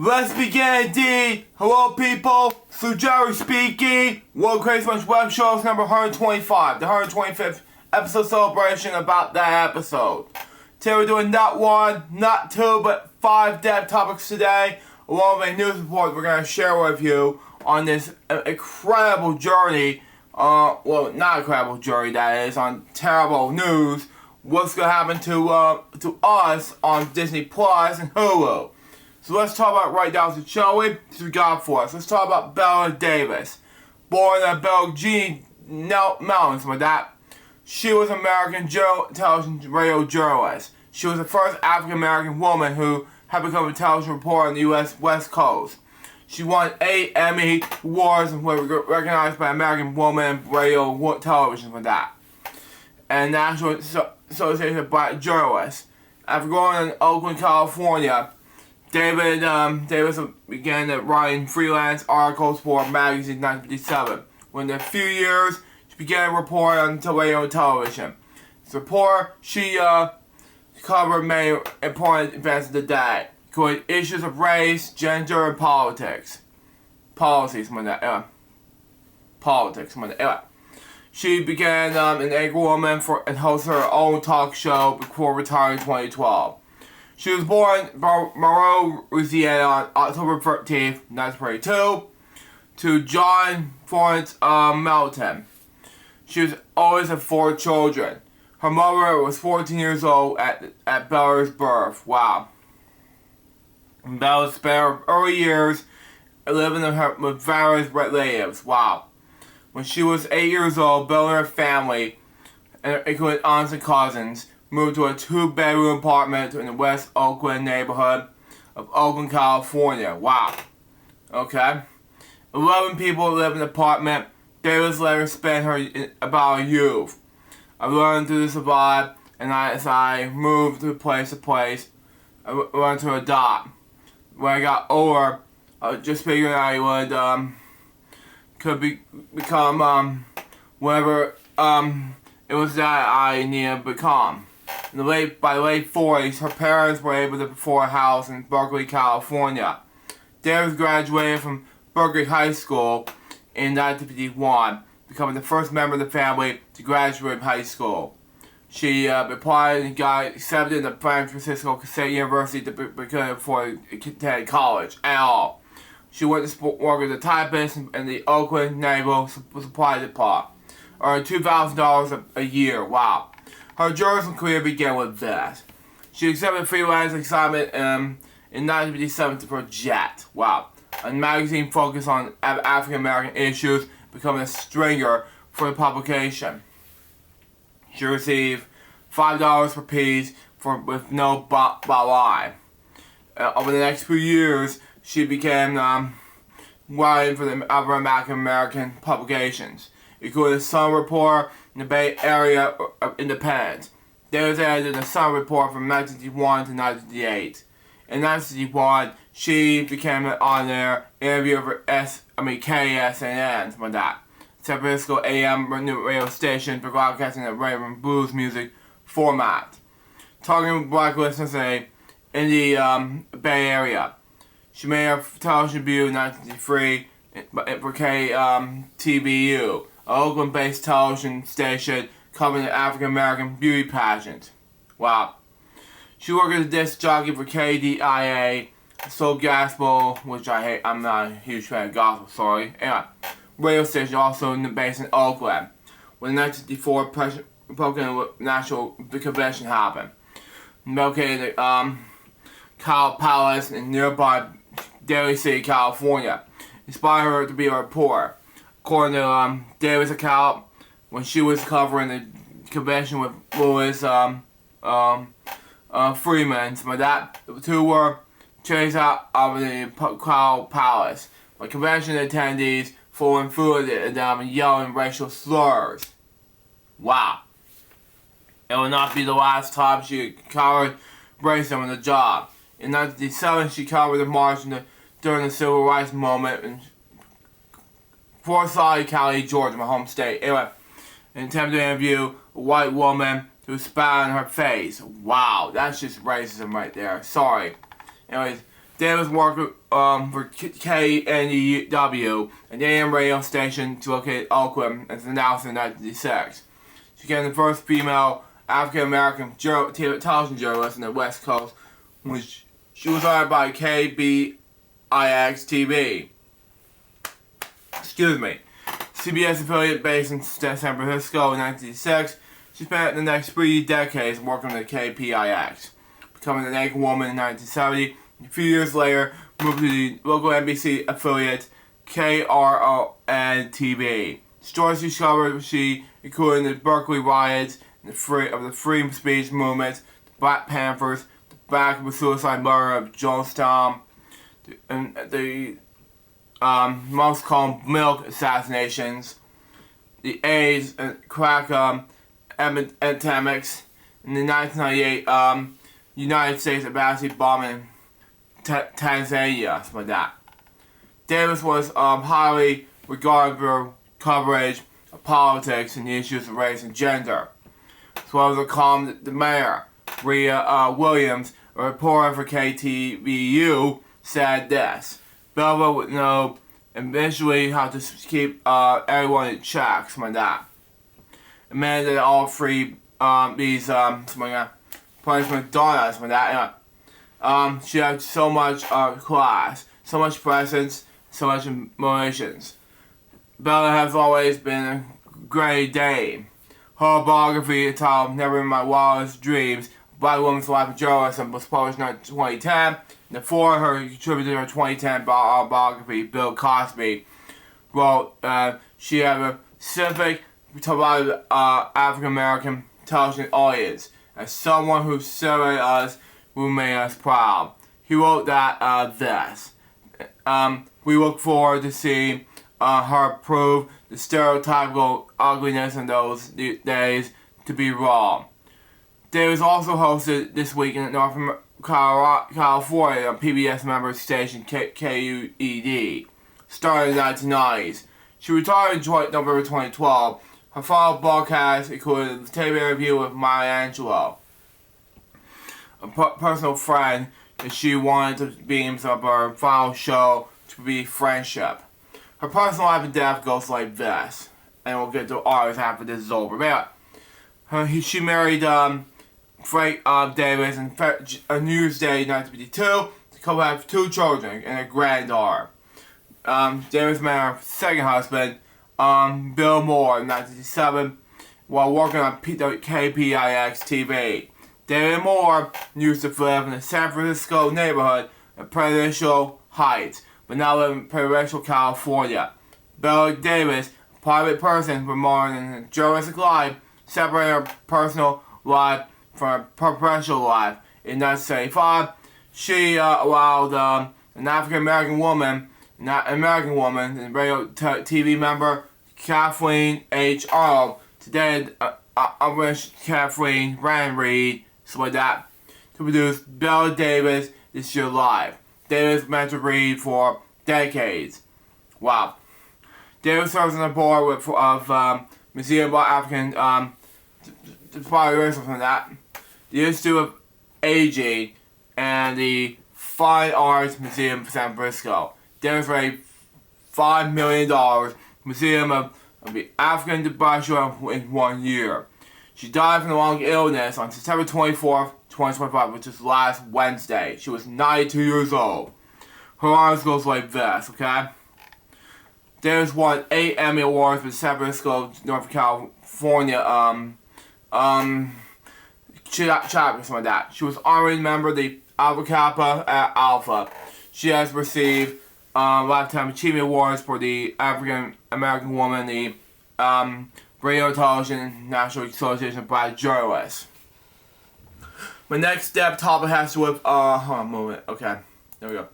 Let's begin indeed. Hello people, Sue Jerry speaking. TheCrazyBunch's WebShow is number 125, the 125th episode celebration about that episode. Today we're doing not one, not two, but 5 dev topics today, along with a news report we're going to share with you on this incredible journey, well, not incredible journey that is, on terrible news, what's going to happen to us on Disney Plus and Hulu. So let's talk about right now, shall we? This is what we got for us. Let's talk about Bella Davis. Born in Belgian Mountains with that. She was an American television radio journalist. She was the first African-American woman who had become a television reporter on the U.S. West Coast. She won 8 Emmy Awards and was recognized by American Woman in Radio Television for that. And National Association of Black Journalists. After growing in Oakland, California, Davis began writing freelance articles for magazine in 1957. Within a few years, she began reporting on radio and television. As a reporter, she covered many important events of the day, including issues of race, gender, and politics. She began an angry woman and hosted her own talk show before retiring in 2012. She was born in Monroe, Louisiana on October 13th, 1942, to John Florence Melton. She was always had 4 children. Her mother was 14 years old at Bella's birth. Wow. Bella spent her early years living with various relatives. Wow. When she was 8 years old, Bella and her family, including aunts and cousins, moved to a 2-bedroom apartment in the West Oakland neighborhood of Oakland, California. Wow. Okay. 11 people live in the apartment. Davis let her spend her youth. I learned to survive, and as I moved to place to place, I learned to adopt. When I got older, I just figured I would become whatever it was that I needed to become. By the late 40s, her parents were able to afford a house in Berkeley, California. Davis graduated from Berkeley High School in 1951, becoming the first member of the family to graduate high school. She applied and got accepted in the San Francisco State University before attending college at all. She went to work as a typist in the Oakland Naval Supply Depot, earned $2,000 a year. Wow. Her journalism career began with this. She accepted a freelance assignment in 1957 for Jet. Wow. A magazine focused on African American issues, becoming a stringer for the publication. She received $5 per piece with no lie. Over the next few years, she began writing for the other American publications, including the Sun Report in the Bay Area Independent. Davis edited the Sun Report from 1961 to 1968. In 1961, she became an on-air interviewer for KSNN, something like that. San Francisco AM radio station for broadcasting the rhythm and blues music format, targeting black listeners in the Bay Area. She made her television debut in 1963 for KTVU, an Oakland-based television station covering the African-American beauty pageant. Wow. She worked as a disc jockey for KDIA, Soul Gospel, which I hate. I'm not a huge fan of gospel, sorry. Anyway, radio station also based in Oakland. When the 1954 Republican National Convention happened, located at Cow Palace in nearby Daly City, California, inspired her to be a reporter. According to Davis' account, when she was covering the convention with Louis Freeman, that the two were chased out of the Cow Palace by convention attendees throwing food at them and yelling racial slurs. Wow. It will not be the last time she covered racism on the job. In 1987, she covered the march during the Civil Rights Movement in Forsyth County, Georgia, my home state. Anyway, an attempt to interview a white woman who spat on her face. Wow, that's just racism right there. Sorry. Anyways, Davis worked for KNEW, an AM radio station located in Oakland, as announced in 1986. She became the first female African-American television journalist on the West Coast, which she was hired by KBIX TV. CBS affiliate based in San Francisco in 1986. She spent the next 3 decades working with KPIX, becoming an anchor woman in 1970. A few years later, moved to the local NBC affiliate KRON-TV. Stories she covered including the Berkeley riots, the freedom speech movement, the Black Panthers, the back of the suicide murder of Jonestown, and the most common milk assassinations, the AIDS and crack epidemics, and the 1998 United States embassy bombing Tanzania, something like that. Davis was highly regarded for coverage of politics and the issues of race and gender, as well as a column the mayor, Rhea Williams, a reporter for KTVU, said this: Belva would know eventually how to keep everyone in check, something like that. And man, that all three these something like that, punishment donuts, something like that. Yeah. She had so much class, so much presence, so much emotions. Bella has always been a great dame. Her biography, entitled Never in My Wildest Dreams, Black Woman's Life of Journalism, was published in 2010. And before her contributed to her 2010 biography, Bill Cosby wrote, she had a specific to a lot of African American television audience, as someone who celebrated us, who made us proud. He wrote that this. We look forward to seeing her prove the stereotypical ugliness in those days to be wrong. Davis also hosted this week in North California on PBS member station KUED, starting in the 1990s. She retired in November 2012. Her final broadcast included a TV interview with Maya Angelou, a personal friend that she wanted to beams up her final show to be friendship. Her personal life and death goes like this, and we'll get to ours after this is over. But she married Frank Davis on New Year's Day 1952. The couple have 2 children and a granddaughter. Davis met her second husband, Bill Moore, in 1967, while working on KPIX TV. David Moore used to live in the San Francisco neighborhood of Presidential Heights, but now live in Presidential, California. Bill Davis, a private person with more than a journalistic life, separated her personal life from her professional life. In 1975, she allowed an African American woman, and radio TV member Kathleen H. Arnold. Today, I wish Kathleen Rand Reed, so like that, to produce Bella Davis This Year Live. Davis meant to read for decades. Wow. Davis serves on the board of Museum of African, from that, the Institute of Aging, and the Fine Arts Museum of San Francisco. Davis raised $5 million Museum of the African Depression in 1 year. She died from a long illness on September 24th, 2025, which is last Wednesday. She was 92 years old. Her honors goes like this, okay? Davis won 8 Emmy Awards with San Francisco, North California, chapter, something like that. She was honorary member of the Alpha Kappa Alpha. She has received Lifetime Achievement Awards for the African American Woman, the Radio Television National Association of Black Journalists. My next topic has to do with, hold on a moment, okay, there we go.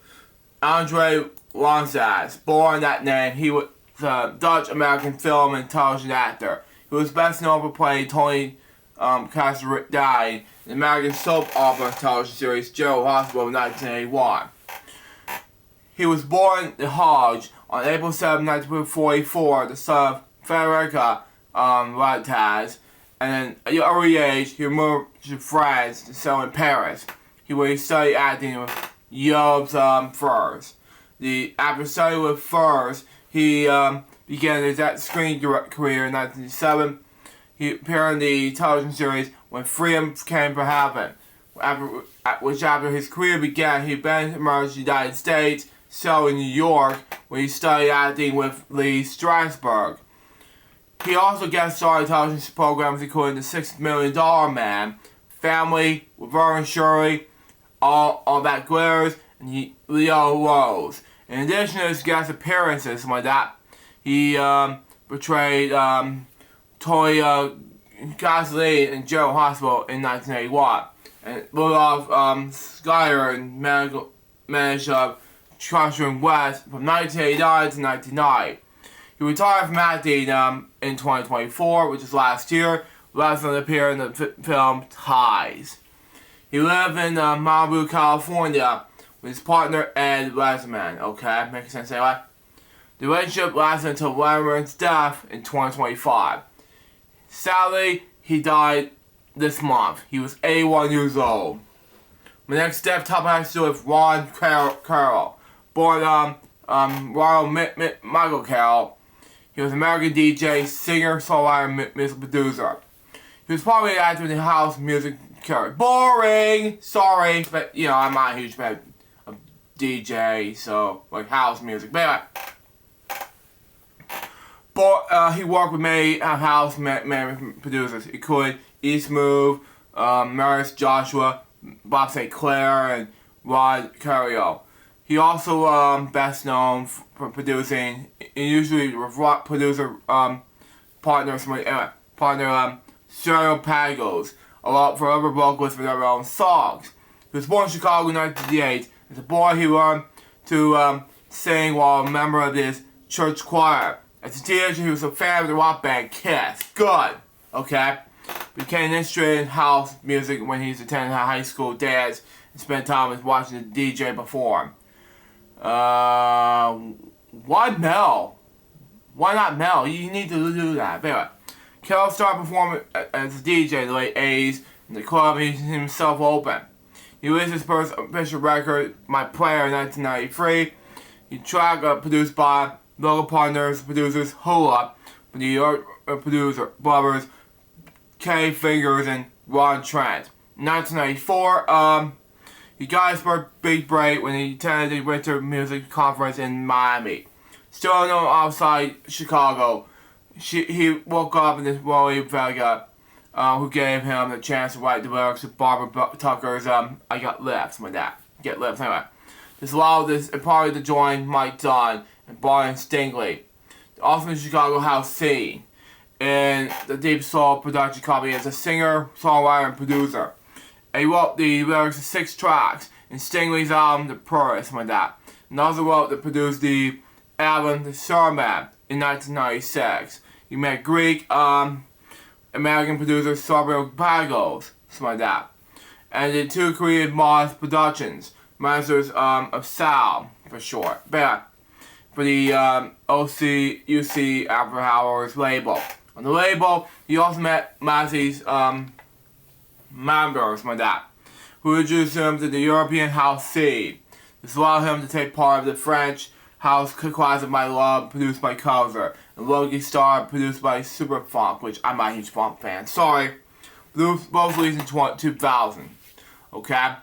Andre Lanzas, born that name, he was a Dutch-American film and television actor. He was best known for playing Tony Cassidy in the American soap opera television series General Hospital in 1981. He was born in Hodge on April 7, 1944, the son of Frederica Lanzas, and at an early age, he moved to France to settle in Paris. He studied acting with Yob's Furs. After studying with Furs, he began his screen career in 1997. He appeared in the television series When Freedom Came to Happen, after his career began, he then emerged in the United States, so in New York, where he studied acting with Lee Strasberg. He also guest starred in television programs including The $6 Million Man, Family with Vern Shirley, All That Glitters, and Leo Rose. In addition to his guest appearances like that, he portrayed Toya Gasoline in General Hospital in 1981, and Rudolph Schuyler in managed Trustrum West from 1989 to 1990. He retired from acting in 2024, which is last year, last time appeared in the film Ties. He lived in Malibu, California with his partner Ed Lesman. Okay, makes sense anyway? The relationship lasted until Lesman's death in 2025. Sadly, he died this month. He was 81 years old. My next step top has to do with Ron Carroll. Born Ronald Michael Carroll. He was an American DJ, singer, songwriter, music producer. He was probably an actor in the house music career. Boring! Sorry, but you know, I'm not a huge fan of DJ, so like house music. But anyway. He worked with many house producers, including East Move, Maris Joshua, Bob St. Clair, and Rod Carriol. He also best known for producing, usually with rock producer partner Cheryl Pagos, for other vocalists for their own songs. He was born in Chicago in 1958. As a boy, he learned to sing while a member of his church choir. As a teenager, he was a fan of the rock band Kiss. Good, okay? Became interested in house music when he was attending high school dance and spent time with watching the DJ perform. Why Mel? Why not Mel? You need to do that. But anyway, Carroll started performing as a DJ in the late 80s in the club. He himself open. He released his first official record, My Player, in 1993. He track produced by local partners, producers Hula, the New York producer brothers Kay Fingers and Ron Trent. In 1994, he got his first big break when he attended the Winter Music Conference in Miami. Still known outside Chicago, he woke up in this Rory Vega, who gave him the chance to write the lyrics to Barbara Tucker's I Got Lips, like that. Get Lips, anyway. This allowed this party to join Mike Dunn and Brian Stingley, also in the Chicago house scene, in the Deep Soul production company as a singer, songwriter, and producer. And he wrote the lyrics to 6 tracks in Stingley's album, The Purist, like that. And also wrote and produced the album, The Starman, in 1996. He met Greek, American producer Samuel Pagos, something like that. And the 2 created Moss Productions, Masters of Sound, for short. But for the UC After Hours label. On the label, he also met Massey's members, like that, who introduced him to the European house scene. This allowed him to take part of the French house class of My Love, produced by Kozer, and Loki Star, produced by Superfunk, which I'm not a huge funk fan. Sorry. Both released in 2000. Okay?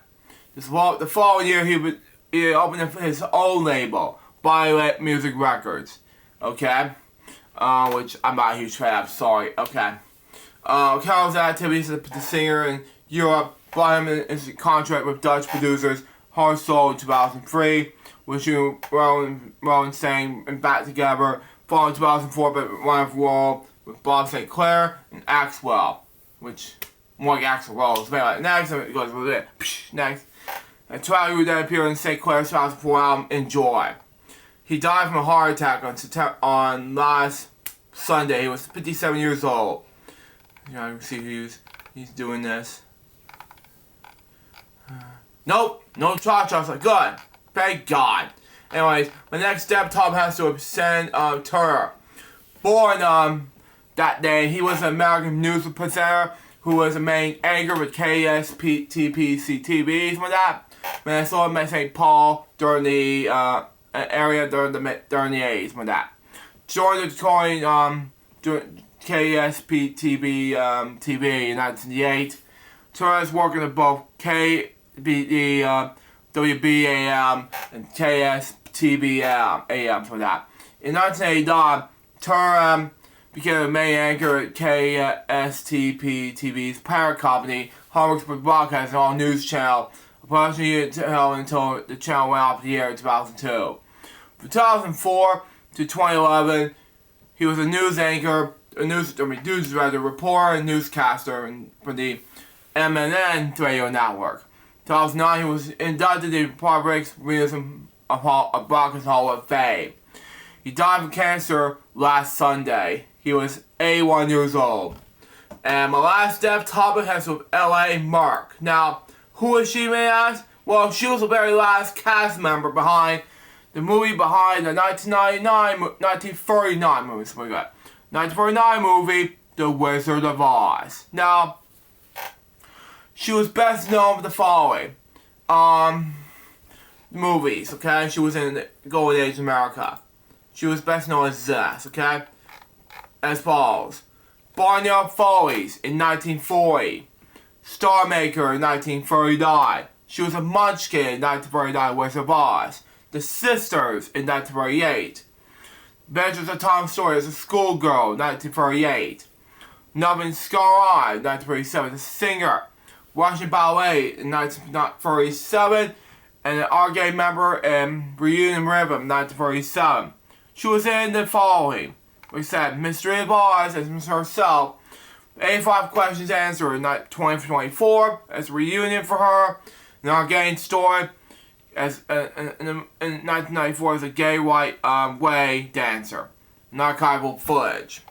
The following year, he opened up his own label, Violet Music Records. Okay? Which I'm not a huge fan of. Sorry. Okay. Carroll's activities as a singer in Europe brought him into contract with Dutch producers Hard Soul in 2003, which Rowan sang and Back Together, followed in 2004 by One of Roll with Bob St. Clair and Axwell, which more like Axl Rose. But anyway, next it goes with it. Next. And Twilight would then appear in St. Clair's 2004 album Enjoy. He died from a heart attack on last Sunday. He was 57 years old. You know, you can see he's doing this. Nope, no cha-cha, so good. Thank God. Anyways, my next step top has to send Turner. Born that day, he was an American news presenter who was a main anchor with KSTPC TV, something like that. Minnesota, met St. Paul during the area during the 80s. With that, joined the during KSPTB TV in 1998. Torres working at both KBD WBAM and KSTB AM for that. In 1989, Turner became a main anchor at KSTP TV's parent company, Homeworks for Broadcasting on news channel, a production unit held until the channel went off the air in 2002. From 2004 to 2011, he was a news anchor, news reporter, and newscaster for the MNN radio network. 2009, he was inducted into Public's Broadcasting Hall of Fame. He died of cancer last Sunday. He was 81 years old. And my last death topic has with L.A. Mark. Now, who is she, may I ask? Well, she was the very last cast member behind the 1939 movie, something like that. 1949 movie, The Wizard of Oz. Now, she was best known for the following movies, okay? She was in Golden Age America. She was best known as this, okay? As follows. Barnyard Follies in 1940. Star Maker in 1939. She was a Munchkin in 1939, Wizard of Oz. The Sisters in 1938. Adventures of Tom Sawyer as a Schoolgirl in 1938. Nubbin Scar Eye in 1937. The Singer. Russian Ballet in 1937. And an R-Gay member in Reunion Rhythm in 1937. She was in the following. We said Mystery of Oz as herself. 85 questions answered in 2024 as a reunion for her. An R-Gay story as in 1994 as a gay white way dancer. An archival footage.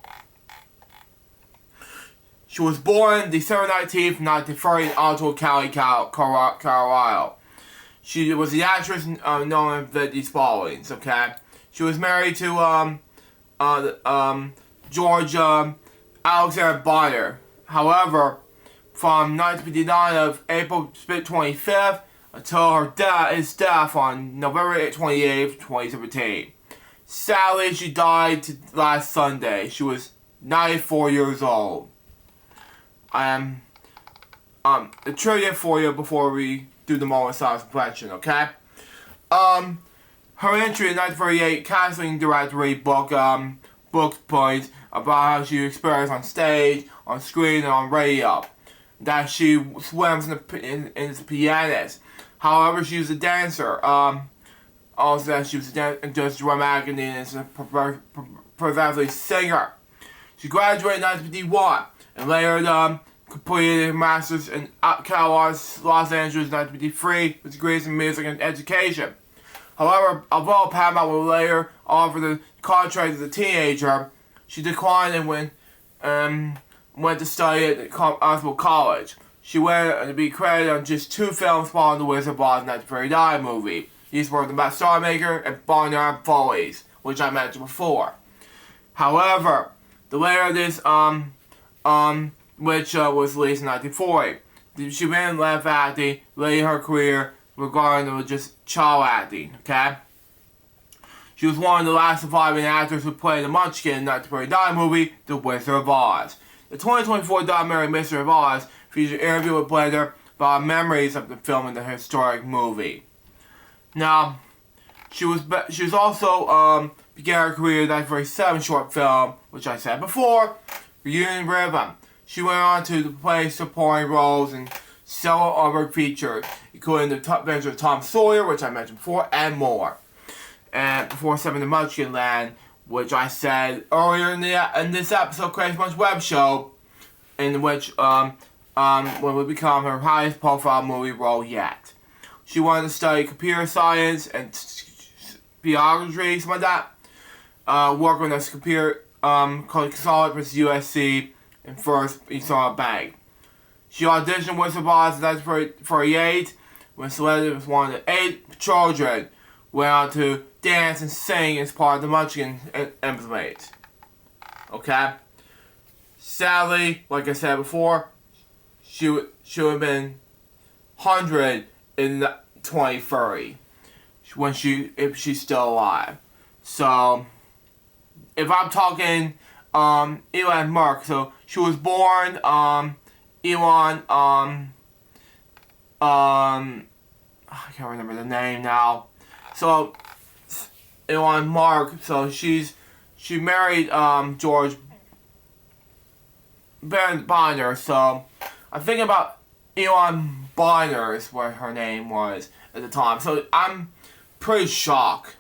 She was born December 19th, 1930 in Alto Cali, Colorado. She was the actress known for these followings, okay? She was married to George Alexander Bonner. However, from 1959 of April 25th until his death on November 28th, 2017. Sadly, she died last Sunday. She was 94 years old. The trivia for you before we do the moment of silence reflection, okay? Her entry in 1938 casting directory book points about how she experienced on stage, on screen, and on radio. That she swims as a pianist. However, she was a dancer. Also, that she was just dramatic and as a professional singer. She graduated in 1951 and later completed her master's in Cal Los Angeles in 1953 with degrees in music and education. However, although Paramount would later offer the contract as a teenager, she declined and went to study at Oswald College. She went to be credited on just 2 films following The Wizard of Oz in 1939 movie. These were The Star Maker and Barnyard Follies, which I mentioned before. However, the later this which was released in 1940, she then left acting late in her career regarding just child acting, okay? She was one of the last surviving actors who played the Munchkin in the 1939 movie, The Wizard of Oz. The 2024 documentary Mystery of Oz featured an interview with Blader about memories of the film and the historic movie. Now, she was also began her career in the 1947 short film, which I said before, Reunion Rhythm. She went on to play supporting roles in several other features, including The Adventures of Tom Sawyer, which I mentioned before, and more. And before stepping to Munchkin Land, which I said earlier in this episode, Crazy Bunch web show, in which when would become her highest profile movie role yet. She wanted to study computer science and biology, something like that. Working as a computer consultant for USC and first Eastern Bank. She auditioned Wizard of Oz in 1948 when selected as one of the 8 children. Went on to dance and sing as part of the Munchkin implement. Okay? Sadly, like I said before, she would have been 100 in 2030 if she's still alive. So if I'm talking Elon Musk, so she was born Elon I can't remember the name now. So Elon Musk, so she married George Bonner. So I'm thinking about Elon Bonner is what her name was at the time. So I'm pretty shocked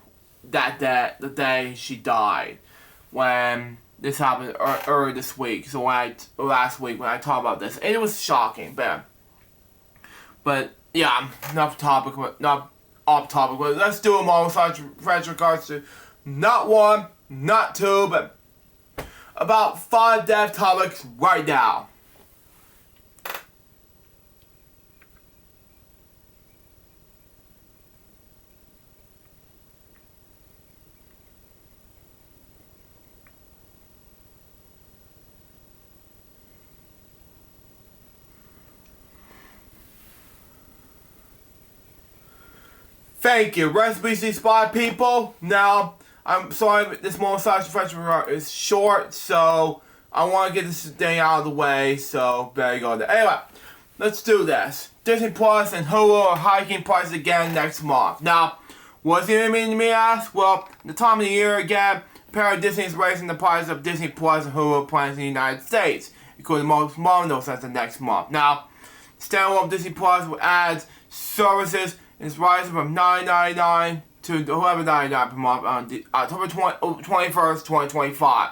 that the day she died when this happened earlier this week. So last week when I talked about this, and it was shocking, but yeah, not off topic. But let's do a motorcycle fresh regards to not one, not two, but about 5 death topics right now. Thank you. Recipe Spy people. Now, I'm sorry this motorcycle fresh is short, so I want to get this thing out of the way, so there you go. Anyway, let's do this. Disney Plus and Hulu are hiking prices again next month. Now, what's it even mean to me, ask? Well, the time of the year again, apparently Disney is raising the price of Disney Plus and Hulu plans in the United States, including most bundles as the next month. Now, standalone Disney Plus with ads, services, is rising from $9.99 to $11.99 per month on October 21st, 2025.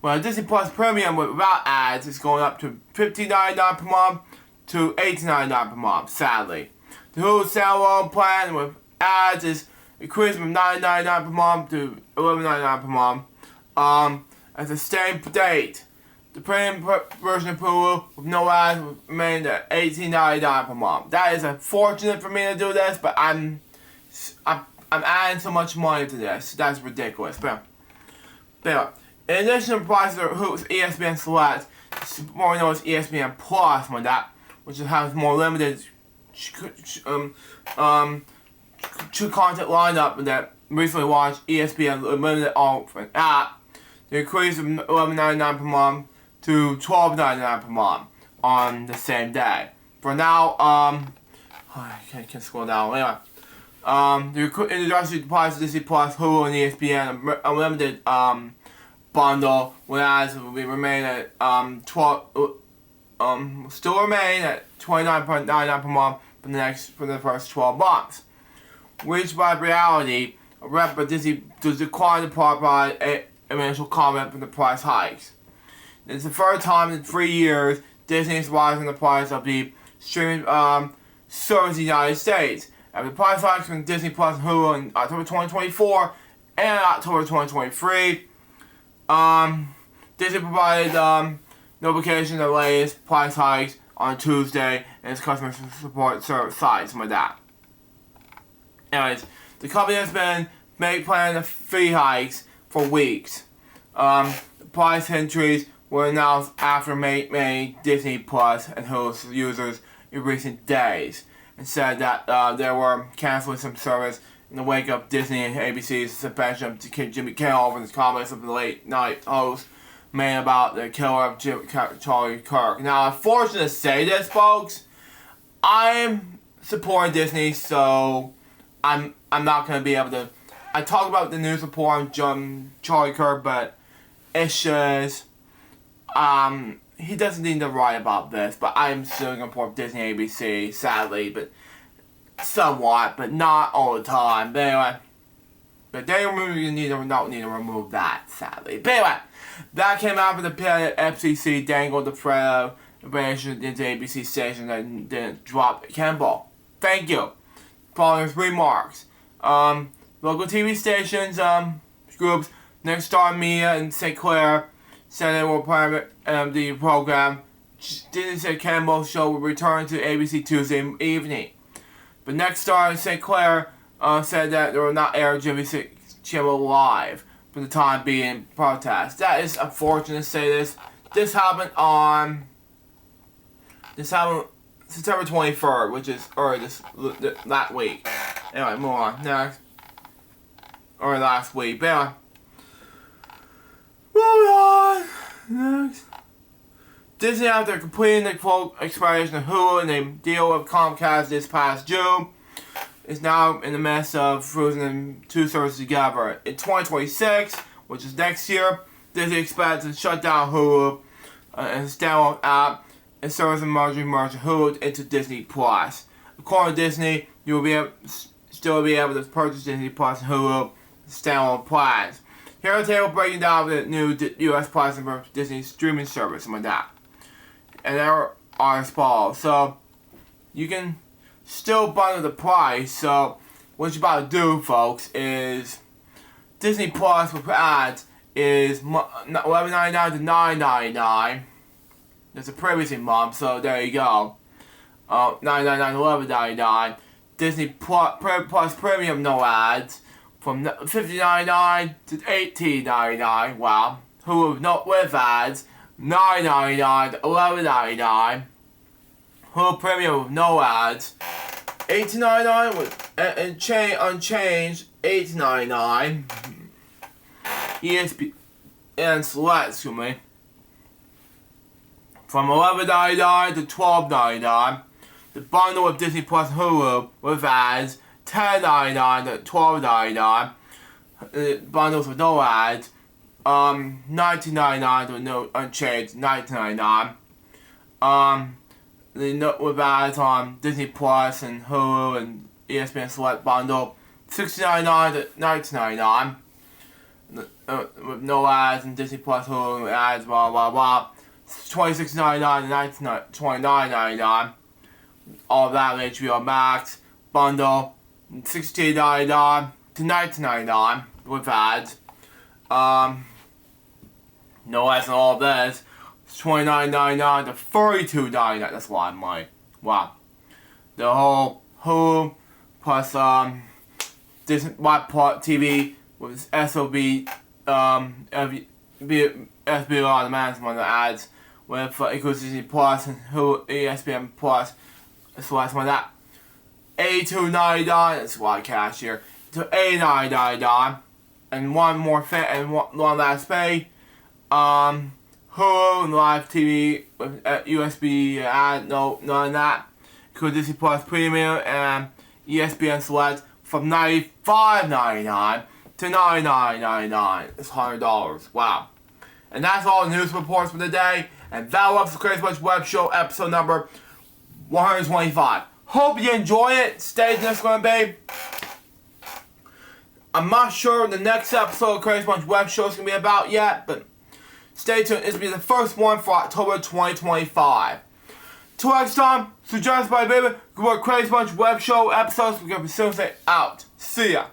While Disney Plus Premium without ads is going up to $15.99 per month to $18.99 per month, sadly. The Hulu standalone plan with ads is increasing from $9.99 per month to $11.99 per month. At the same date, the premium version of Hulu with no ads will remain at $18.99 per month. That is unfortunate for me to do this, but I'm adding so much money to this. That's ridiculous. But in addition to the prices of Hulu's ESPN Select, more known as ESPN Plus, which has more limited content lineup that recently launched ESPN Limited Offering app. The increase from $11.99 per month to $12.99 per month on the same day. For now, I can't scroll down. Anyway, the introduction to price Disney Plus, Hulu, and ESPN Unlimited bundle, whereas will remain at still remain at $29.99 per month for the first 12 months. Which by reality, a rep by Disney to decline to provide an initial comment from the price hikes. It's the first time in 3 years Disney is rising the price of the streaming service in the United States. After the price hikes from Disney Plus and Hulu in October 2024 and October 2023, Disney provided notification of the latest price hikes on Tuesday and its customer support service site, something like that. Anyways, the company has been planning the fee hikes for weeks. The price entries were announced after many Disney Plus and Hulu users in recent days, and said that they were canceling some service in the wake of Disney and ABC's suspension to Jimmy Kimmel over his comments of the late night host made about the killer of Charlie Kirk. Now, unfortunate to say this, folks, I'm supporting Disney, so I'm not gonna be able to. I talk about the news report on Charlie Kirk, but it's just he doesn't need to write about this. But I'm still gonna support Disney, ABC, sadly, but somewhat, but not all the time. But anyway, but they don't need to remove that, sadly. But anyway, that came out from the FCC dangled the threat of invasion into ABC station and didn't drop Campbell. Thank you. Following his remarks, local TV stations, groups, Next Star Media and St. Clair said they will private the program. Didn't say Campbell's show will return to ABC Tuesday evening. But Next Star and St. Clair said that they will not air Jimmy Kimmel live for the time being protest. That is unfortunate to say this. This happened September 23rd, which is that week. Anyway, move on. Next. Or last week. But anyway. Moving on. Next. Disney, after completing the full expiration of Hulu and a deal with Comcast this past June, is now in the midst of fusing the two services together. In 2026, which is next year, Disney expects to shut down Hulu and standalone app and service merging Hulu into Disney Plus. According to Disney, you will still be able to purchase Disney Plus and Hulu standalone plans. Here are a table breaking down the new US price for Disney streaming service, something like that. And there are as follows. So, you can still bundle the price. So, what you're about to do, folks, is Disney Plus with ads is $11.99 to $9.99. That's a previously month, so there you go. $9.99 to $11.99. Disney Plus Premium no ads from $59.99 to $18.99. Wow. Hulu with ads $9.99 to $11.99. Hulu Premium with no ads $18.99 with unchanged $18.99. ESPN Select, excuse me, from $11.99 to $12.99. The bundle with Disney Plus and Hulu with ads $10.99 to $12.99. Bundles with no ads $19.99 to no unchanged $19.99. With ads on Disney Plus and Hulu and ESPN Select bundle $69.99 to $19.99. With no ads and Disney Plus, Hulu ads, blah blah blah. $26.99 to $29.99. All of that with HBO Max bundle $16.99 to $19.99 with ads. No ads on all of this. It's $29.99 to $32.99. That's why I'm like, wow. The whole Hulu plus Disney TV with SOB SB on demand, one of the ads with equals Disney Plus and Hulu ESPN Plus. That's why it's one of that. $82.99. That's why I cash here. To $89.99. And one more fit and one last pay. Hulu and live TV with USB ad, no, none of that. Equals Disney Plus Premium and ESPN Select from $95.99 to $99.99. It's $100. Wow. And that's all the news reports for today. And that was the Crazy Bunch Web Show episode number 125. Hope you enjoy it. Stay tuned, it's going to be. I'm not sure the next episode of Crazy Bunch Web Show is going to be about yet, but stay tuned. It's going to be the first one for October 2025. Till next time, so join us by baby. Good work, Crazy Bunch Web Show episodes. We're going to be soon out. See ya.